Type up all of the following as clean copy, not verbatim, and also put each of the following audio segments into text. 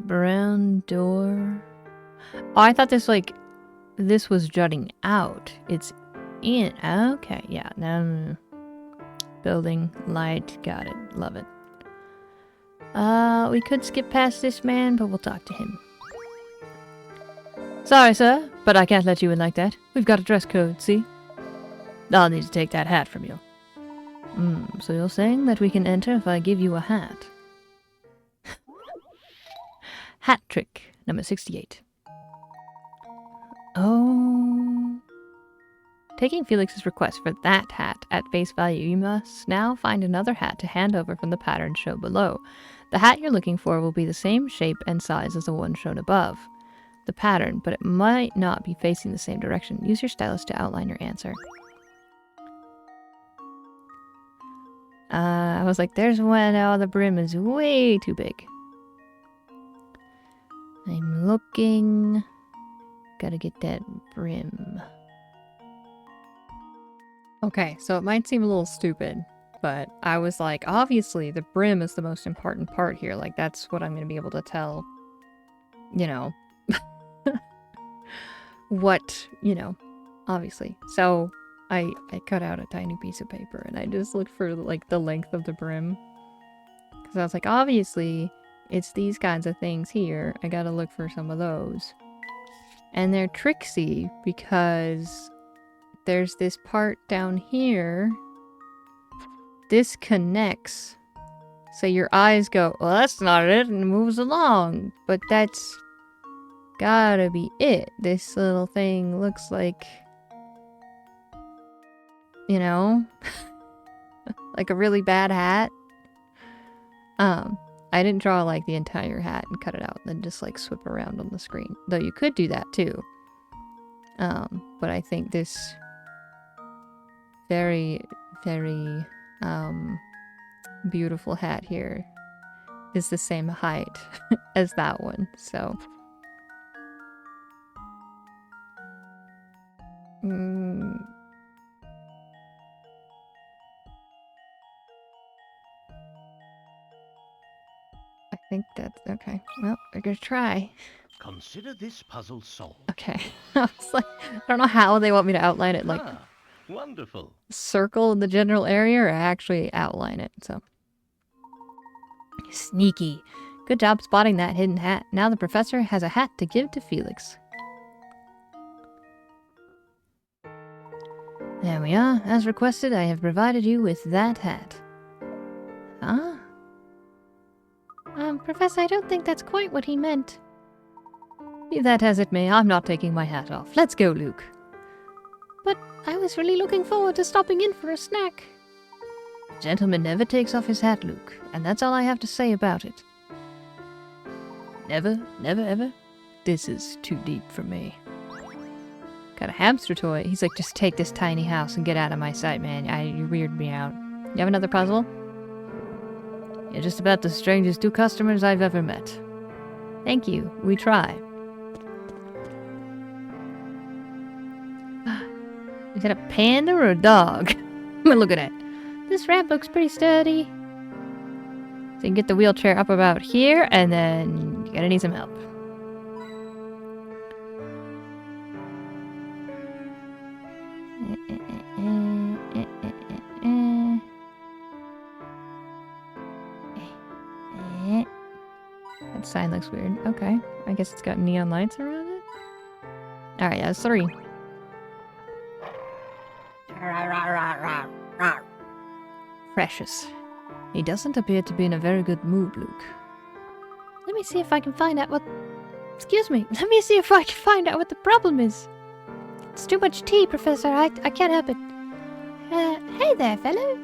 brown door. Oh, I thought this, like, this was jutting out. It's in. Okay, yeah. Now, building, light, got it. Love it. We could skip past this man, but we'll talk to him. Sorry, sir, but I can't let you in like that. We've got a dress code, see? I'll need to take that hat from you. So you're saying that we can enter if I give you a hat? Hat trick, number 68. Oh. Taking Felix's request for that hat at face value, you must now find another hat to hand over from the pattern shown below. The hat you're looking for will be the same shape and size as the one shown above. The pattern, but it might not be facing the same direction. Use your stylus to outline your answer. I was like, there's one. Oh, the brim is way too big. I'm looking. Gotta get that brim. Okay, so it might seem a little stupid, but I was like, obviously the brim is the most important part here. Like, that's what I'm gonna be able to tell, you know, what, you know, obviously. So I cut out a tiny piece of paper and I just looked for, like, the length of the brim. Because I was like, obviously, it's these kinds of things here. I gotta look for some of those. And they're tricksy because there's this part down here. This connects. So your eyes go, well, that's not it, and it moves along. But that's gotta be it. This little thing looks like, you know, like a really bad hat. I didn't draw, like, the entire hat and cut it out and then just, like, swip around on the screen. Though you could do that, too. But I think this very, very, beautiful hat here is the same height as that one, so. I think that's okay. Well, we're gonna try. Consider this puzzle solved. Okay. I was like, I don't know how they want me to outline it, like, wonderful. Circle in the general area or actually outline it, so. Sneaky. Good job spotting that hidden hat. Now the professor has a hat to give to Felix. There we are. As requested, I have provided you with that hat. Huh? Professor, I don't think that's quite what he meant. Be that as it may, I'm not taking my hat off. Let's go, Luke. But I was really looking forward to stopping in for a snack. A gentleman never takes off his hat, Luke, and that's all I have to say about it. Never, never, ever? This is too deep for me. Got a hamster toy. He's like, just take this tiny house and get out of my sight, man. You weird me out. You have another puzzle? You're just about the strangest 2 customers I've ever met. Thank you. We try. Is that a panda or a dog? Look at it. This ramp looks pretty sturdy. So you can get the wheelchair up about here, and then you're gonna need some help. That sign looks weird. Okay. I guess it's got neon lights around it. Alright, that's 3. Precious. He doesn't appear to be in a very good mood, Luke. Let me see if I can find out what... Excuse me. Let me see if I can find out what the problem is. It's too much tea, Professor. I can't help it. Hey there, fellow.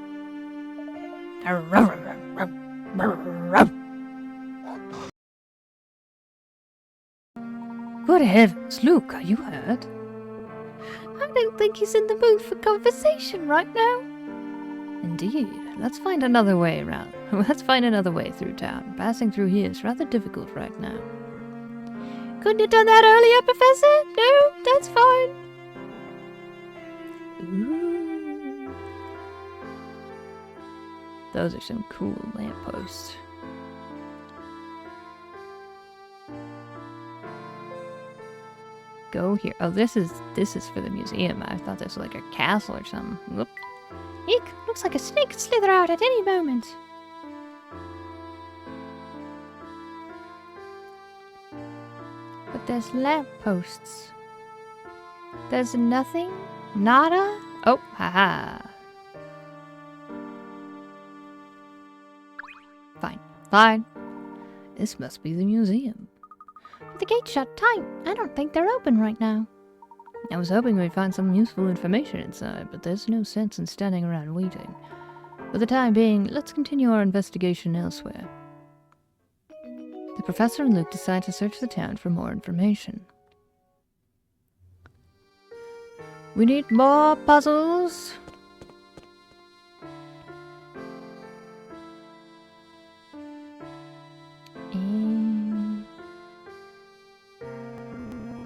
Good heavens, Luke, are you hurt? I don't think he's in the mood for conversation right now. Indeed. Let's find another way around. Let's find another way through town. Passing through here is rather difficult right now. Couldn't you done that earlier, Professor? No, that's fine. Ooh. Those are some cool lampposts. go here. Oh, this is for the museum. I thought this was like a castle or something. Whoop. Eek! Looks like a snake could slither out at any moment. But there's lampposts. There's nothing? Nada? Oh, haha. Fine. Fine. This must be the museum. But the gate's shut tight. I don't think they're open right now. I was hoping we'd find some useful information inside, but there's no sense in standing around waiting. For the time being, let's continue our investigation elsewhere. The professor and Luke decide to search the town for more information. We need more puzzles! And...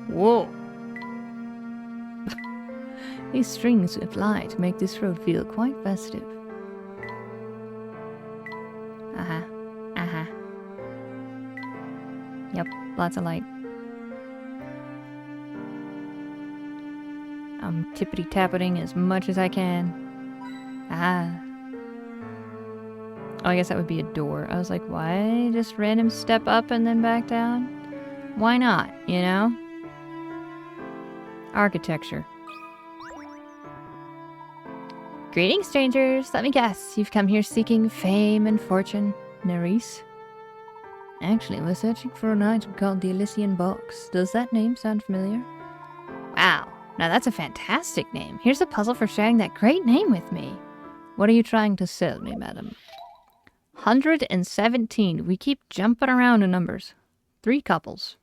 Whoa! These strings of light make this road feel quite festive. Yep, lots of light. I'm tippity-tappeting as much as I can. Oh, I guess that would be a door. I was like, why just random step up and then back down? Why not, you know? Architecture. Greetings, strangers. Let me guess, you've come here seeking fame and fortune, Nerys? Actually, we're searching for an item called the Elysian Box. Does that name sound familiar? Wow, now that's a fantastic name. Here's a puzzle for sharing that great name with me. What are you trying to sell me, madam? 117. We keep jumping around in numbers. 3 couples.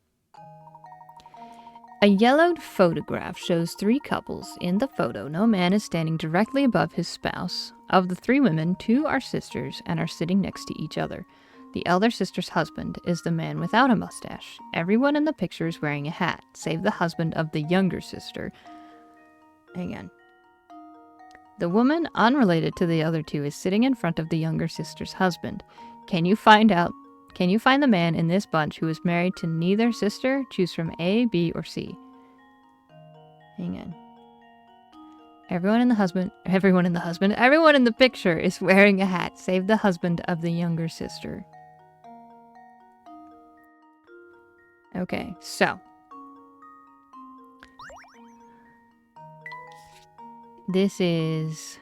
A yellowed photograph shows 3 couples. In the photo, no man is standing directly above his spouse. Of the 3 women, 2 are sisters and are sitting next to each other. The elder sister's husband is the man without a mustache. Everyone in the picture is wearing a hat, save the husband of the younger sister. Hang on. The woman unrelated to the other 2 is sitting in front of the younger sister's husband. Can you find the man in this bunch who is married to neither sister? Choose from A, B, or C. Hang on. Everyone in the picture is wearing a hat, save the husband of the younger sister. Okay, so. This is...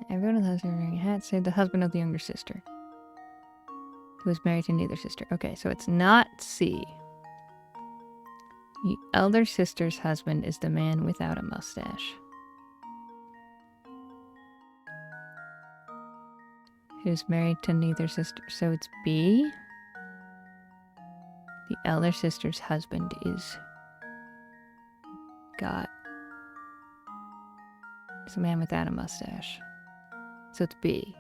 everyone in the husband wearing a hat, save the husband of the younger sister. Who is married to neither sister. Okay, so it's not C. The elder sister's husband is the man without a mustache. Who's married to neither sister. So it's B. The elder sister's husband is a man without a mustache. So it's B.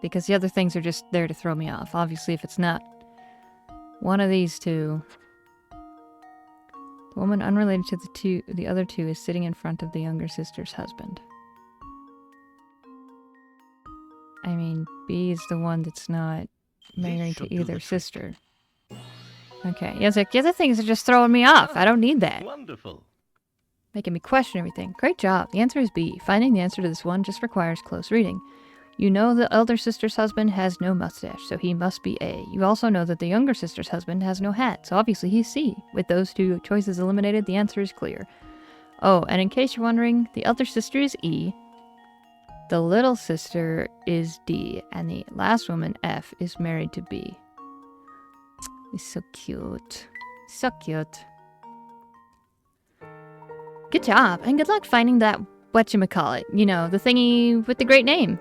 Because the other things are just there to throw me off. Obviously, if it's not one of these 2, the woman unrelated to the other 2 is sitting in front of the younger sister's husband. I mean, B is the one that's not married to either sister. Okay, yeah, it's like the other things are just throwing me off. I don't need that. Wonderful. Making me question everything. Great job. The answer is B. Finding the answer to this one just requires close reading. You know the elder sister's husband has no mustache, so he must be A. You also know that the younger sister's husband has no hat, so obviously he's C. With those 2 choices eliminated, the answer is clear. Oh, and in case you're wondering, the elder sister is E, the little sister is D, and the last woman, F, is married to B. It's so cute. So cute. Good job, and good luck finding that whatchamacallit. You know, the thingy with the great name.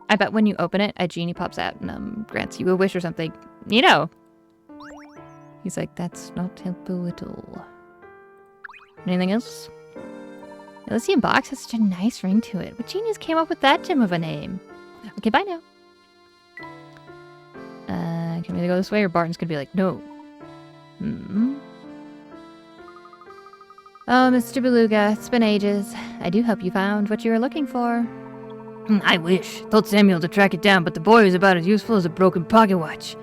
I bet when you open it, a genie pops out and grants you a wish or something. You know. He's like, that's not helpful at all. Anything else? The Elysian Box has such a nice ring to it. What genius came up with that gem of a name? Okay, bye now. Can we either go this way or Barton's gonna be like, no. Oh, Mr. Beluga, it's been ages. I do hope you found what you were looking for. I wish. Told Samuel to track it down, but the boy was about as useful as a broken pocket watch.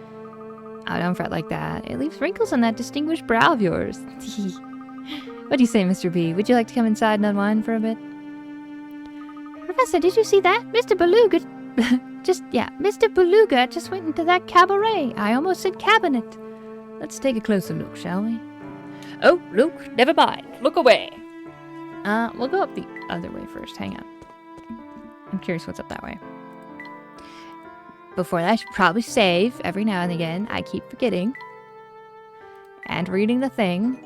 Oh, don't fret like that. It leaves wrinkles on that distinguished brow of yours. What do you say, Mr. B? Would you like to come inside and unwind for a bit? Professor, did you see that? Mr. Beluga... Mr. Beluga just went into that cabaret. I almost said cabinet. Let's take a closer look, shall we? Oh, Luke, never mind. Look away. We'll go up the other way first. Hang on. I'm curious what's up that way. Before that, I should probably save every now and again. I keep forgetting. And reading the thing.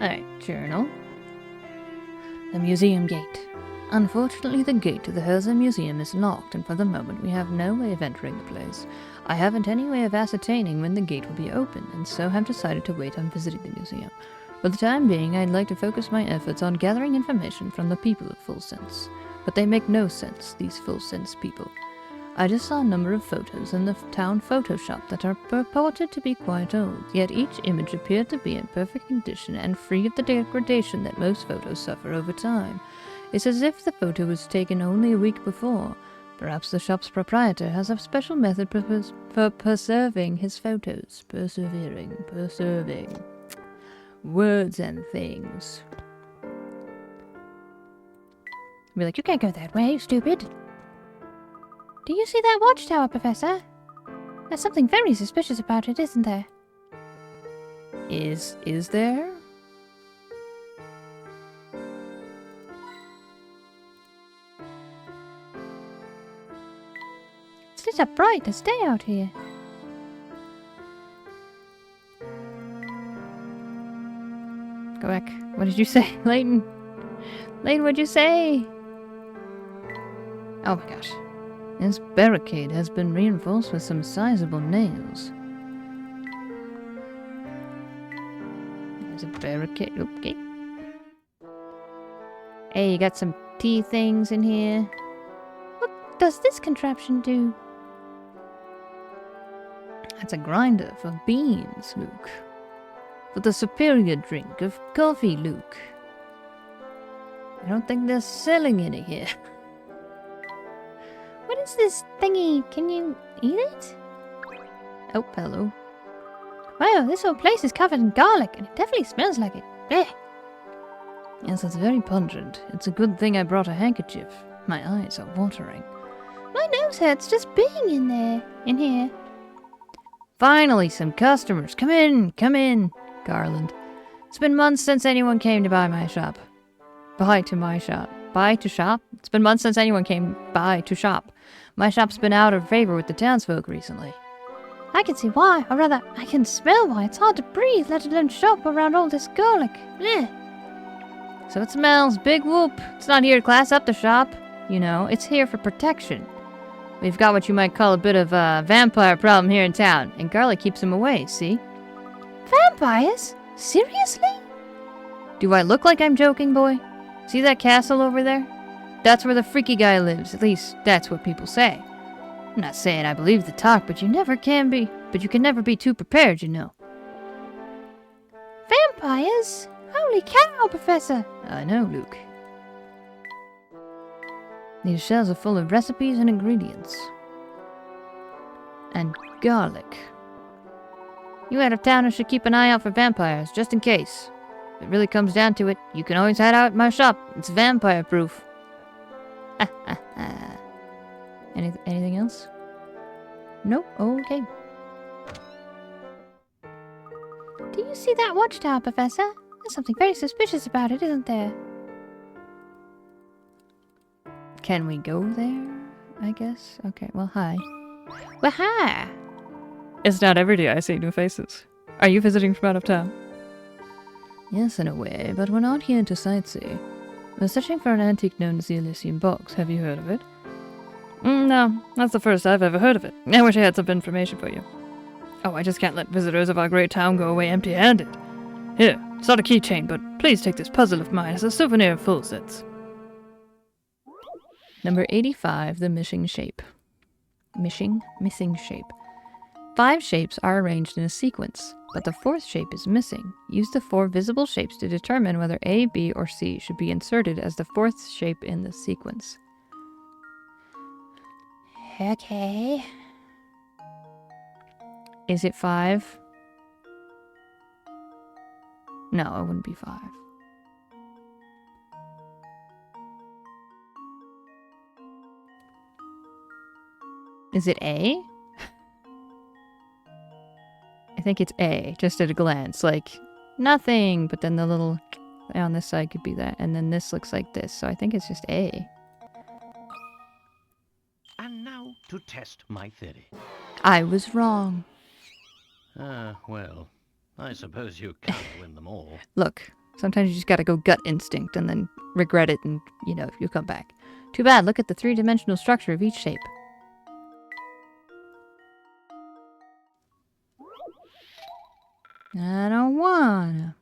Alright, journal. The museum gate. Unfortunately, the gate to the Herzl Museum is locked, and for the moment we have no way of entering the place. I haven't any way of ascertaining when the gate will be open, and so have decided to wait on visiting the museum. For the time being, I'd like to focus my efforts on gathering information from the people of Full Sense. But they make no sense, these Full Sense people. I just saw a number of photos in the town Photoshop that are purported to be quite old, yet each image appeared to be in perfect condition and free of the degradation that most photos suffer over time. It's as if the photo was taken only a week before. Perhaps the shop's proprietor has a special method for preserving his photos. Preserving. Words and things. Be like, you can't go that way, you stupid. Do you see that watchtower, Professor? There's something very suspicious about it, isn't there? Is there? It's lit up bright as day out here. Go back. What did you say, Layton? Layton, what'd you say? Oh my gosh. This barricade has been reinforced with some sizable nails. There's a barricade. Okay. Hey, you got some tea things in here. What does this contraption do? That's a grinder for beans, Luke. For the superior drink of coffee, Luke. I don't think they're selling any here. What is this thingy? Can you eat it? Oh, hello. Wow, this whole place is covered in garlic, and it definitely smells like it. Blech. Yes, it's very pungent. It's a good thing I brought a handkerchief. My eyes are watering. My nose hurts just being in here. Finally, some customers. Come in, Garland. It's been months since anyone came to buy my shop. Buy to shop? It's been months since anyone came by to shop. My shop's been out of favor with the townsfolk recently. I can see why, or rather, I can smell why. It's hard to breathe, let alone shop around all this garlic. Blech. So it smells. Big whoop. It's not here to class up the shop. You know, it's here for protection. We've got what you might call a bit of a vampire problem here in town, and garlic keeps them away, see? Vampires? Seriously? Do I look like I'm joking, boy? See that castle over there? That's where the freaky guy lives. At least, that's what people say. I'm not saying I believe the talk, but you can never be too prepared, you know. Vampires? Holy cow, Professor! I know, Luke. These shells are full of recipes and ingredients. And garlic. You out of towners should keep an eye out for vampires, just in case. If it really comes down to it, you can always hide out at my shop. It's vampire-proof. Anything else? Nope. Okay. Do you see that watchtower, Professor? There's something very suspicious about it, isn't there? Can we go there? I guess. Okay, well, hi. Well, hi! It's not every day I see new faces. Are you visiting from out of town? Yes, in a way, but we're not here to sightsee. We're searching for an antique known as the Elysium Box. Have you heard of it? No, that's the first I've ever heard of it. I wish I had some information for you. Oh, I just can't let visitors of our great town go away empty-handed. Here, it's not a keychain, but please take this puzzle of mine as a souvenir of Full Sense. Number 85, the missing shape. Missing shape. 5 shapes are arranged in a sequence. but the fourth shape is missing. Use the 4 visible shapes to determine whether A, B, or C should be inserted as the fourth shape in the sequence. Okay. Is it 5? No, it wouldn't be 5. Is it A? I think it's A, just at a glance. Like, nothing, but then the little on this side could be that, and then this looks like this, so I think it's just A. And now to test my theory. I was wrong. Well, I suppose you can't win them all. Look, sometimes you just gotta go gut instinct and then regret it and, you know, you come back. Too bad, look at the 3-dimensional structure of each shape. I don't wanna.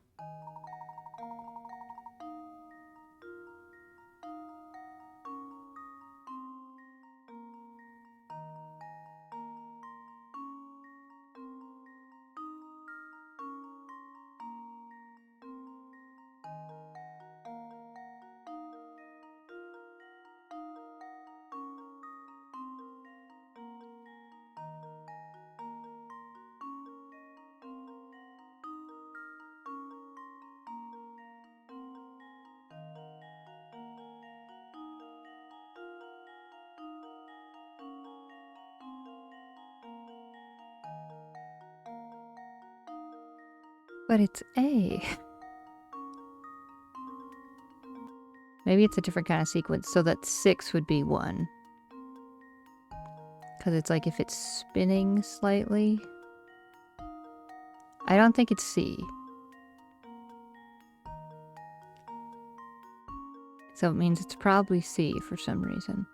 But it's A. Maybe it's a different kind of sequence, so that 6 would be 1. Because it's like if it's spinning slightly. I don't think it's C. So it means it's probably C for some reason.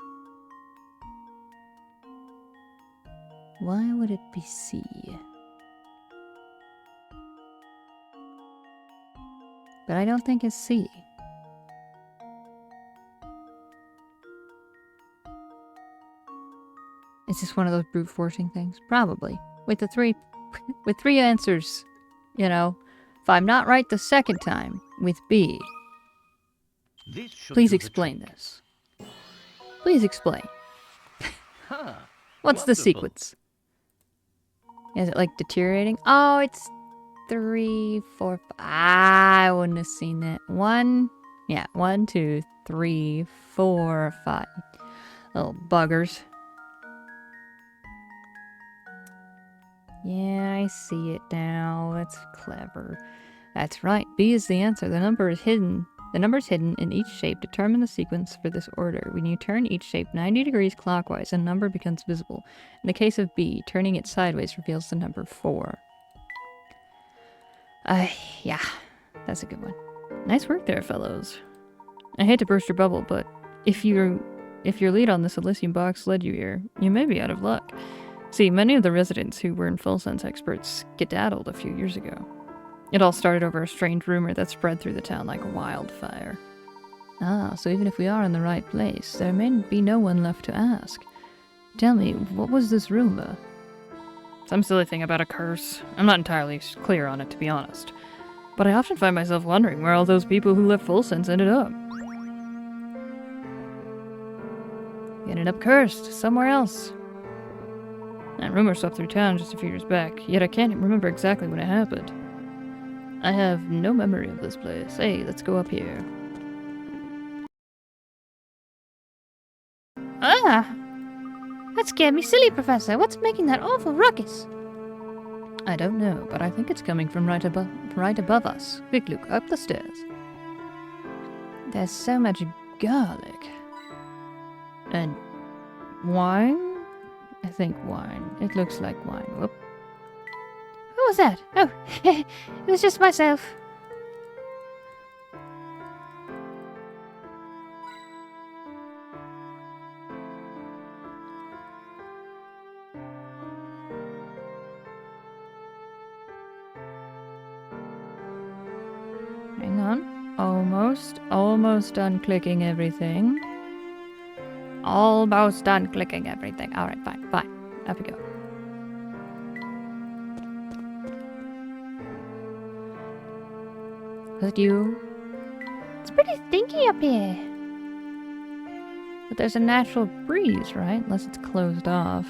Why would it be C? But I don't think it's C. Is this one of those brute forcing things? Probably. With the 3 with 3 answers, you know. If I'm not right the second time with B, This should please do the explain trick. this. Please explain. Ha! What's the Wonderful. sequence? Is it like deteriorating? Oh, it's 3, 4, 5. I wouldn't have seen that. 1, 2, 3, 4, 5. Little buggers. Yeah, I see it now. That's clever. That's right. B is the answer. The number is hidden. The numbers hidden in each shape determine the sequence for this order. When you turn each shape 90 degrees clockwise, a number becomes visible. In the case of B, turning it sideways reveals the number 4. Yeah, that's a good one. Nice work there, fellows. I hate to burst your bubble, but if your lead on this Elysium box led you here, you may be out of luck. See, many of the residents who were in full sense experts skedaddled a few years ago. It all started over a strange rumor that spread through the town like a wildfire. Ah, so even if we are in the right place, there may be no one left to ask. Tell me, what was this rumor? Some silly thing about a curse. I'm not entirely clear on it, to be honest. But I often find myself wondering where all those people who left full sense ended up. They ended up cursed, somewhere else. That rumor swept through town just a few years back, yet I can't remember exactly when it happened. I have no memory of this place. Hey, let's go up here. Ah! That scared me silly, Professor. What's making that awful ruckus? I don't know, but I think it's coming from right above us. Quick, Luke, up the stairs. There's so much garlic. And wine? I think wine. It looks like wine. Whoop. Who was that? Oh, it was just myself. Hang on. Almost done clicking everything. Almost done clicking everything. Alright, fine. Up we go. Was it you? It's pretty stinky up here. But there's a natural breeze, right? Unless it's closed off.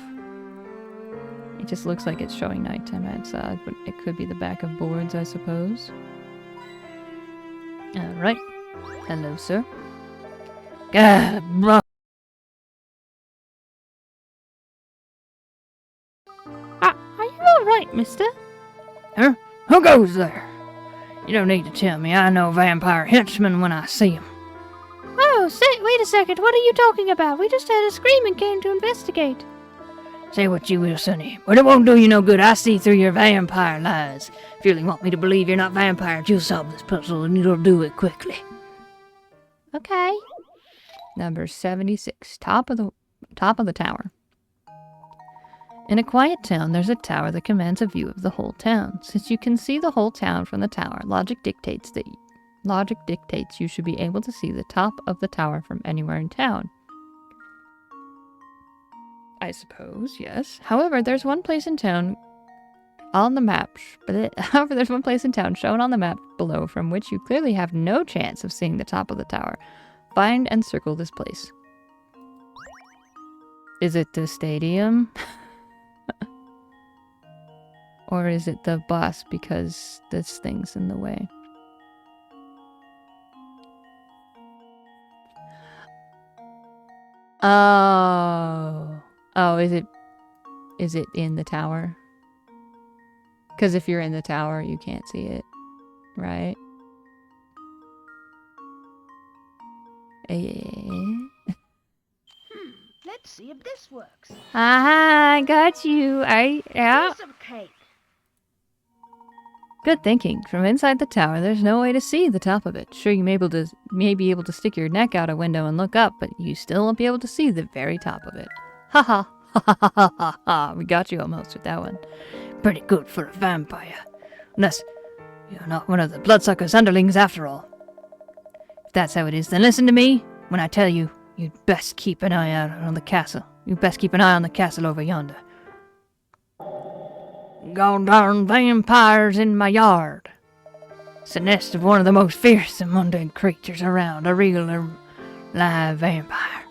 It just looks like it's showing nighttime outside, but it could be the back of boards, I suppose. Alright. Hello, sir. God, bro. Are you alright, mister? Huh? Who goes there? You don't need to tell me. I know vampire henchmen when I see them. Oh, wait a second. What are you talking about? We just had a scream and came to investigate. Say what you will, Sonny, but it won't do you no good. I see through your vampire lies. If you really want me to believe you're not vampires, you'll solve this puzzle, and you'll do it quickly. Okay. Number 76, top of the tower. In a quiet town, there's a tower that commands a view of the whole town. Since you can see the whole town from the tower, logic dictates you should be able to see the top of the tower from anywhere in town. I suppose, yes. However, there's one place in town on the map. However, there's one place in town shown on the map below from which you clearly have no chance of seeing the top of the tower. Find and circle this place. Is it the stadium? Or is it the bus because this thing's in the way? Oh, is it in the tower? Because if you're in the tower, you can't see it, right? Let's see if this works. I got you. Yeah. Piece of cake. Good thinking. From inside the tower, there's no way to see the top of it. Sure, you may be able to stick your neck out a window and look up, but you still won't be able to see the very top of it. Ha ha. Ha ha ha ha ha. We got you almost with that one. Pretty good for a vampire. Unless you're not one of the bloodsucker's underlings after all. If that's how it is, then listen to me when I tell you you'd best keep an eye out on the castle. You'd best keep an eye on the castle over yonder. Gone darn vampires in my yard. It's the nest of one of the most fearsome undead creatures around. A real live vampire.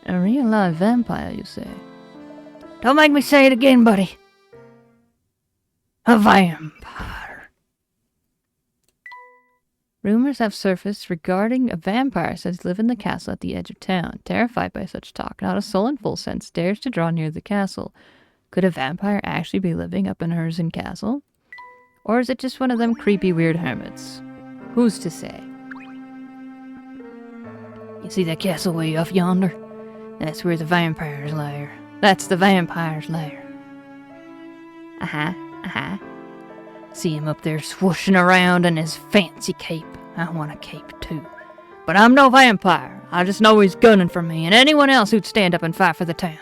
A real live vampire, you say? Don't make me say it again, buddy. A vampire. Rumors have surfaced regarding a vampire said to live in the castle at the edge of town. Terrified by such talk, not a soul in full sense dares to draw near the castle. Could a vampire actually be living up in Herzen Castle? Or is it just one of them creepy weird hermits? Who's to say? You see that castle way off yonder? That's where the vampire's lair. That's the vampire's lair. See him up there swooshing around in his fancy cape. I want a cape too. But I'm no vampire. I just know he's gunning for me and anyone else who'd stand up and fight for the town.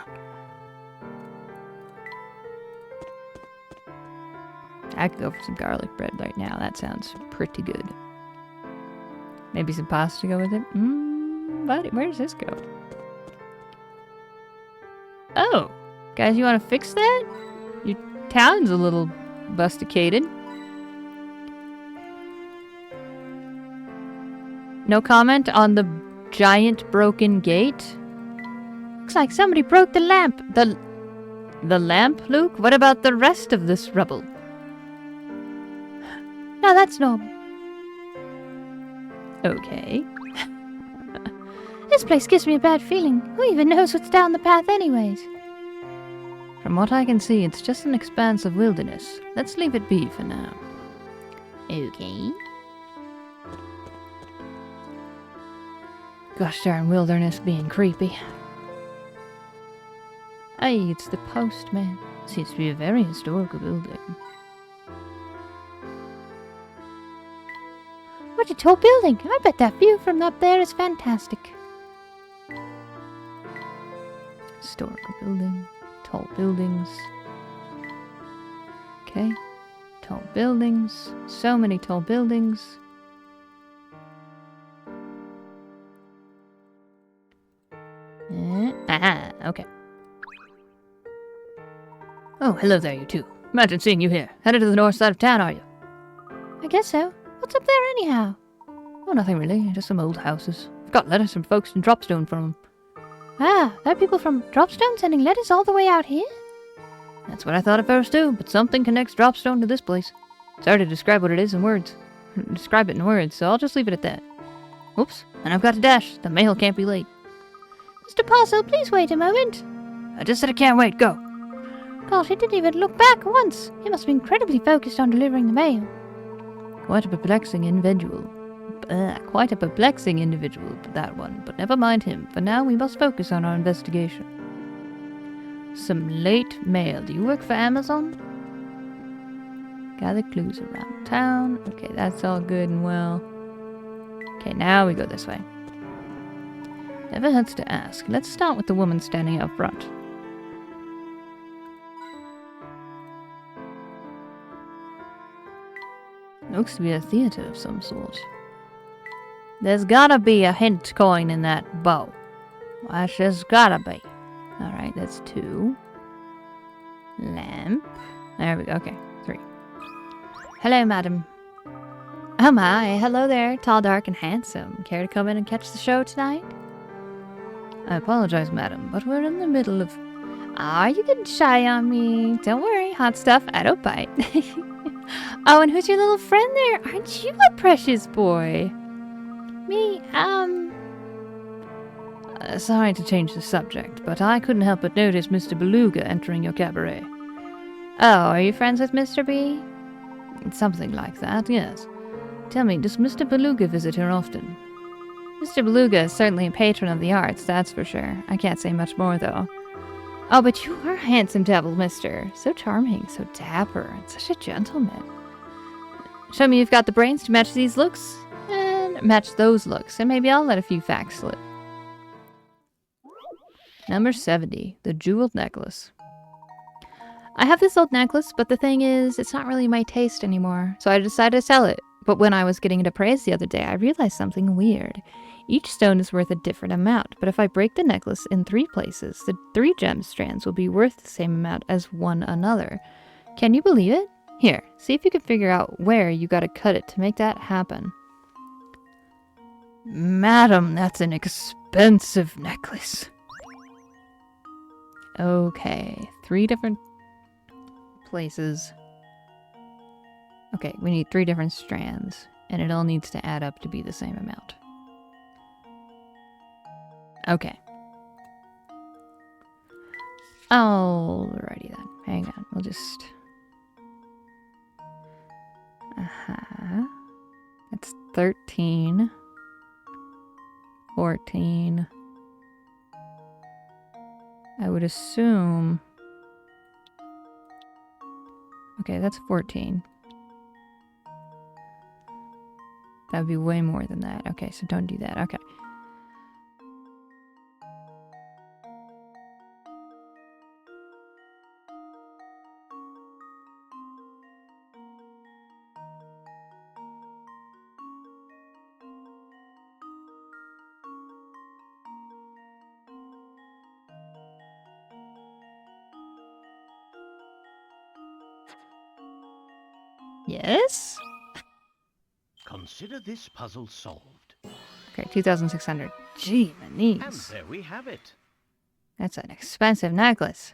I could go for some garlic bread right now. That sounds pretty good. Maybe some pasta to go with it. But where does this go? Oh, guys, you want to fix that? Your town's a little busticated. No comment on the giant broken gate? Looks like somebody broke the lamp. The lamp, Luke? What about the rest of this rubble? No, that's normal. Okay. This place gives me a bad feeling. Who even knows what's down the path anyways? From what I can see, it's just an expanse of wilderness. Let's leave it be for now. Okay. Gosh darn wilderness being creepy. Hey, it's the postman. Seems to be a very historical building. What a tall building. I bet that view from up there is fantastic. Historical building. Tall buildings. Okay. Tall buildings. So many tall buildings. Okay. Oh, hello there, you two. Imagine seeing you here. Headed to the north side of town, are you? I guess so. What's up there anyhow? Oh, nothing really. Just some old houses. I've got letters from folks in Dropstone from them. Ah, there are people from Dropstone sending letters all the way out here? That's what I thought at first too, but something connects Dropstone to this place. It's hard to describe what it is in words. Describe it in words, so I'll just leave it at that. Oops, and I've got to dash. The mail can't be late. Mr. Parcel, please wait a moment. I just said I can't wait. Go. Gosh, he didn't even look back once. He must be incredibly focused on delivering the mail. Quite a perplexing individual. Quite a perplexing individual, that one. But never mind him. For now, we must focus on our investigation. Some late mail. Do you work for Amazon? Gather clues around town. Okay, that's all good and well. Okay, now we go this way. Never hurts to ask. Let's start with the woman standing up front. Looks to be a theater of some sort. There's gotta be a hint coin in that bow. Why, there's gotta be. Alright, that's 2. Lamp. There we go. Okay, 3. Hello, madam. Oh my, hello there, tall, dark, and handsome. Care to come in and catch the show tonight? I apologize, madam, but we're in the middle of... Ah, you getting shy on me. Don't worry, hot stuff, I don't bite. Oh, and who's your little friend there? Aren't you a precious boy? Me, sorry to change the subject, but I couldn't help but notice Mr. Beluga entering your cabaret. Oh, are you friends with Mr. B? Something like that, yes. Tell me, does Mr. Beluga visit here often? Mr. Beluga is certainly a patron of the arts, that's for sure. I can't say much more, though. Oh, but you are a handsome devil, mister. So charming, so dapper, and such a gentleman. Show me you've got the brains to match these looks, and match those looks, and maybe I'll let a few facts slip. Number 70, the jeweled necklace. I have this old necklace, but the thing is, it's not really my taste anymore, so I decided to sell it. But when I was getting it appraised the other day, I realized something weird. Each stone is worth a different amount, but if I break the necklace in 3 places, the 3 gem strands will be worth the same amount as one another. Can you believe it? Here, see if you can figure out where you gotta cut it to make that happen. Madam, that's an expensive necklace. Okay, 3 different places. Okay, we need 3 different strands, and it all needs to add up to be the same amount. Okay. Alrighty then. Hang on, we'll just... That's 13. 14. I would assume... Okay, that's 14. That would be way more than that. Okay, so don't do that. Okay. Yes? Consider this puzzle solved. Okay, 2,600. Gee, my knees. And there we have it. That's an expensive necklace.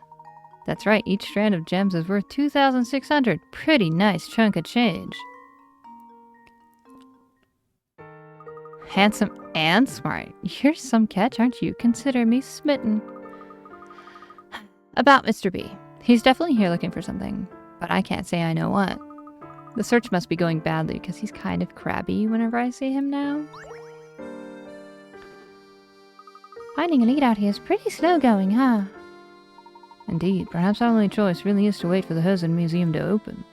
That's right, each strand of gems is worth 2,600. Pretty nice chunk of change. Handsome and smart. You're some catch, aren't you? Consider me smitten. About Mr. B. He's definitely here looking for something, but I can't say I know what. The search must be going badly because he's kind of crabby whenever I see him now. Finding a lead out here is pretty slow going, huh? Indeed, perhaps our only choice really is to wait for the Herzen Museum to open.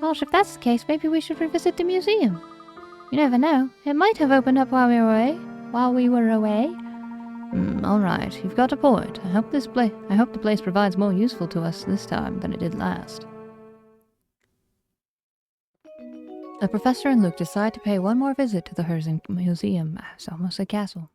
Gosh, if that's the case, maybe we should revisit the museum. You never know, it might have opened up while we were away. Alright, you've got a point. I hope the place provides more useful to us this time than it did last. The professor and Luke decide to pay one more visit to the Herzen Museum. It's almost a castle.